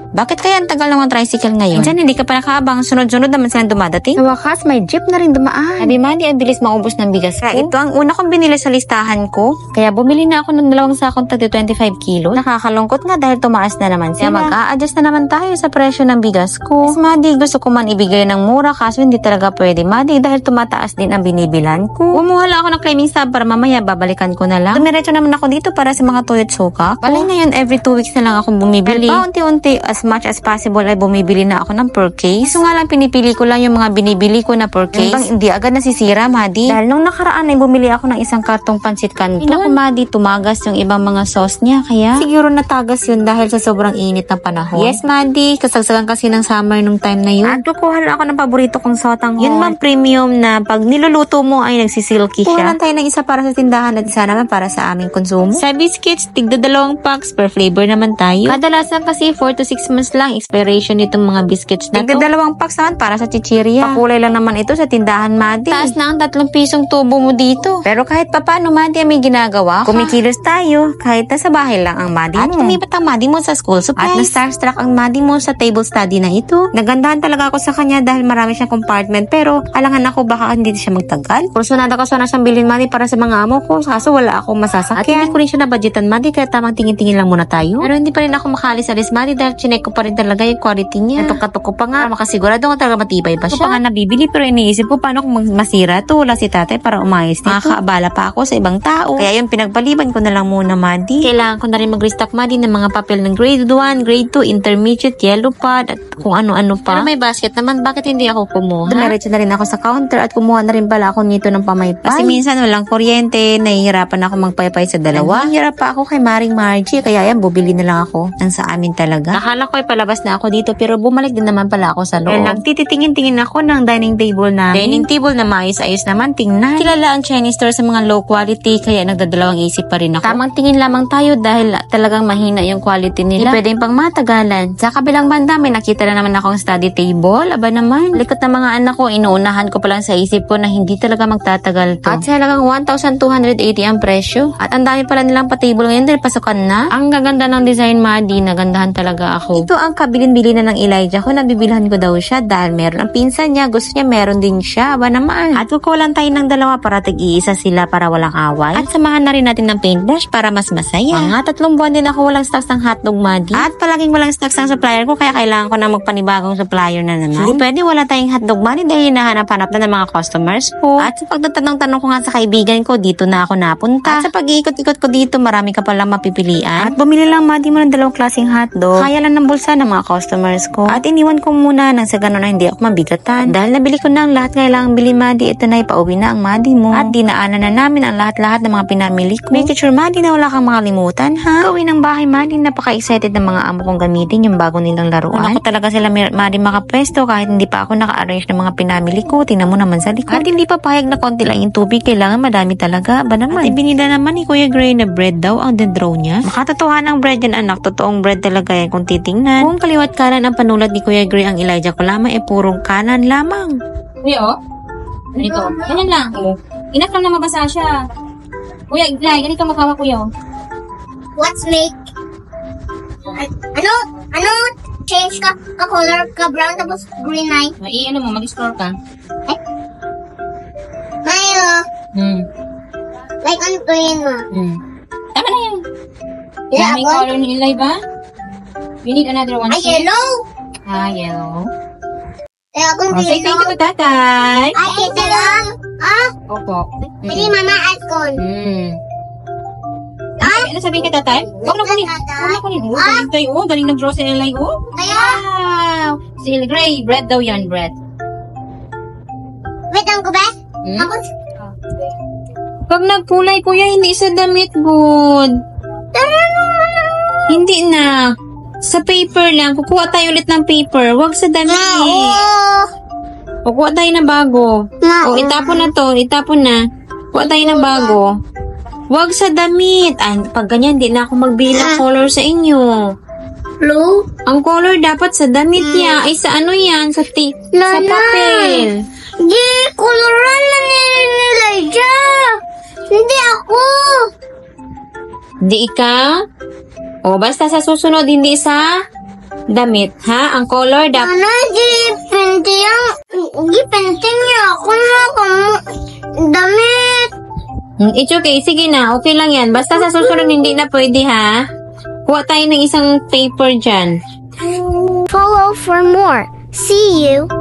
Bakit kaya ang tagal ng mga tricycle ngayon? Minsan hindi ka pa nakaabang, sunod-sunod naman silang dumadating. Sa wakas, may jeep na rin dumaan. Sabi Madi, ang bilis maubos ng bigas ko. Ito ang una kong binili sa listahan ko. Kaya bumili na ako ng 2 sakong tagti 25 kilos. Nakakalungkot nga dahil tumaas na naman sila. Kaya mag-a-adjust na naman tayo sa presyo ng bigas ko. Yes, Madi, gusto ko man ibigay ng mura kaso hindi talaga pwede, Madi, dahil tumataas din ang binibilan ko. Kumuha lang ako ng claiming sub para mamaya babalikan ko na lang. Dumiretso naman ako dito para sa mga tuyot suka. Balay ngayon, every 2 weeks na lang ako bumibili. Paunti-unti, as much as possible ay bumibili na ako ng per case. So nga lang pinipili ko lang yung mga binibili ko na per case. Bang hindi agad nasisira, Madi. Dahil nung nakaraan ay bumili ako ng isang kartong pansit canton. Naku, Madi, tumagas yung ibang mga sauce niya. Kaya siguro natagas yun dahil sa sobrang init ng panahon. Yes, Madi, kasagsagan kasi ng summer nung time na yun. At kukuha lang ako ng paborito kong sotang yun bang premium na pag niluluto mo ay nagsisilky siya. Kuha lang tayo ng isa para sa tindahan at isa naman para sa aming konsumo. Sa biscuits, tigda 2 packs per flavor naman tayo. Kadalasan kasi 4 to 6 months lang expiration nitong mga biscuits na to. Tigda 2 packs naman para sa chichirya. Pakulay lang naman ito sa tindahan, Madi. Taas na ang 3 pisong tubo mo dito. Pero kahit papano, Madi, may ginagawa. Kumikilos tayo kahit nasa bahay lang ang Madi mo. At lumipat ang Madi mo sa school supplies. At na-starstruck ang Madi mo sa table study na ito. Nagandahan talaga ako sa kanya dahil marami siyang compartment. Pero alangan ako baka hindi siya magtagal. Kursunada ko sana siyang bilhin, Madi, para sa mga amo ko. Kaso wala akong masasakyan. At hindi ko rin siya nabudgetan, Madi, kaya tamang tingin-tingin lang muna tayo. Pero hindi pa rin ako makaalis-alis, Madi, dahil chinek ko pa rin talaga yung quality niya. Natok-katok ko pa nga. Makasigurado ko talaga matibay ba siya. Ko pa nga nabibili pero iniisip ko paano kung masira to. Wala si tatay para umayos nito. Makakaabala pa ako sa ibang tao. Kaya yung pinagpaliban ko na lang muna, Madi. Kailangan ko na rin mag-restock, Madi, ng mga papel ng grade 1, grade 2, intermediate, yellow pad, at kung ano-ano pa. Pero may basket naman, bakit hindi ako kumuha? Dumiretso na rin ako sa counter at kumuha na rin pala ako nito ng pamaypay. Kasi minsan walang kuryente, nahihirapan ako magpaypay sa dalawa. Nahihirap pa ako kay Maring Margie, kaya yan, bubili na lang ako ng sa amin talaga. Akala ko ay palabas na ako dito, pero bumalik din naman pala ako sa loob. Kaya nagtititingin-tingin ako ng dining table na maayos-ayos naman, tingnan. Kilala ang Chinese store sa mga low quality, kaya nagdadalawang isip pa rin ako. Tamang tingin lamang tayo dahil talagang mahina yung quality nila. Hindi pwedeng pang matagalan. Sa kabilang banda, may nakita na naman akong study table. Aba naman, likot ng mga anak ko, inuunahan ko pa lang sa isip ko na hindi talaga magtatagal to. At sa halagang 1,280 ang presyo. At ang dami pala nilang pa-table ngayon dahil pasukan na. Ang gaganda ng design, Madi, nagandahan talaga ako. Ito ang kabilin-bili na ng Elijah ko, nabibilhan ko daw siya dahil meron ang pinsan niya, gusto niya meron din siya. Aba naman. At kukulan tayo ng dalawa para tig-iisa sila para walang away. At samahan na rin natin ng paintbrush para mas masaya. Mga 3 buwan din ako walang stocks ng hotdog, Madi. At palaging walang stocks ng supplier ko kaya kailangan ko na magpanibagong supplier na naman. Hindi pwede wala tayong hotdog, Madi, dahil hinahanap-hanap na ng mga customers ko. At sa pagtatanong-tanong ko nga sa kaibigan ko, dito na ako napunta. At sa pag-iikot-ikot ko dito, marami ka pala mapipilian. At bumili lang, Madi, mo ng 2 klaseng hotdog. Kaya lang ng bulsa ng mga customers ko. At iniwan ko muna nang sa ganun na hindi ako mabigatan. Dahil nabili ko na ang lahat kailangang bili, Madi, ito na ipauwi na ang Madi mo. At dinaanan na namin ang lahat-lahat ng mga pinamili ko. Make sure, Madi, na wala kang makalimutan, ha? Gawin ng bahay, Madi, napaka-excited ng mga amo kong gamitin yung bago nilang laruan. Ako talaga sila, Madi, makapwesto kahit hindi pa ako naka-arrange ng mga pinamili ko. Tingnan mo naman sa likod. At hindi pa pahayag na konti lang yung tubig. Kailangan madami talaga. Ba naman? At ibinila naman ni Kuya Gray na bread daw ang dendraw niya. Makatotohanan ng bread yan, anak. Totoong bread talaga yan kung titingnan. Kung kaliwat kanan ang panulat ni Kuya Gray, ang Elijah ko lamang purong kanan lamang. Kuya, oh. Ganito. Ganyan lang. Enough lang na mabasa siya. Kuya, Iglay, ganito makawa, kuya. What's make? Ano? Change ka color ka brown tapos green na. Ano mo, mag-store ka. Mayo. Like ano to yun mo? Tama na yan. Yeah, may color ni Ilay ba? We need another one. Yellow. Yellow. Kung say thank you to tatay. Ito lang. Opo. Pili mama at kon. Ano sabihin kay tatay? Huwag na kunin. Galing nag-draw si Ilay. Wow! Si Ilay Gray, bread daw yan, bread. Wait lang ko ba? Pag nagkulay, kuya, hindi sa damit good. Hindi na. Sa paper lang. Kukuha tayo ulit ng paper. Huwag sa damit. Kukuha tayo na bago. Itapon na to. Itapon na. Kukuha tayo na bago. Huwag sa damit. Pag ganyan, di na ako magbili ng color sa inyo. Blue? Ang color dapat sa damit niya. Ay, sa ano yan? Sa papel. Di, coloran na ni Elijah. Hindi ako. Di ikaw? O, basta sa susunod, hindi sa damit, ha? Ang color dapat... Ano, gipinting niya ako na damit. It's okay. Sige na. Okay lang yan. Basta sa susunod hindi na pwede, ha? Kuha tayo ng isang paper dyan. Follow for more. See you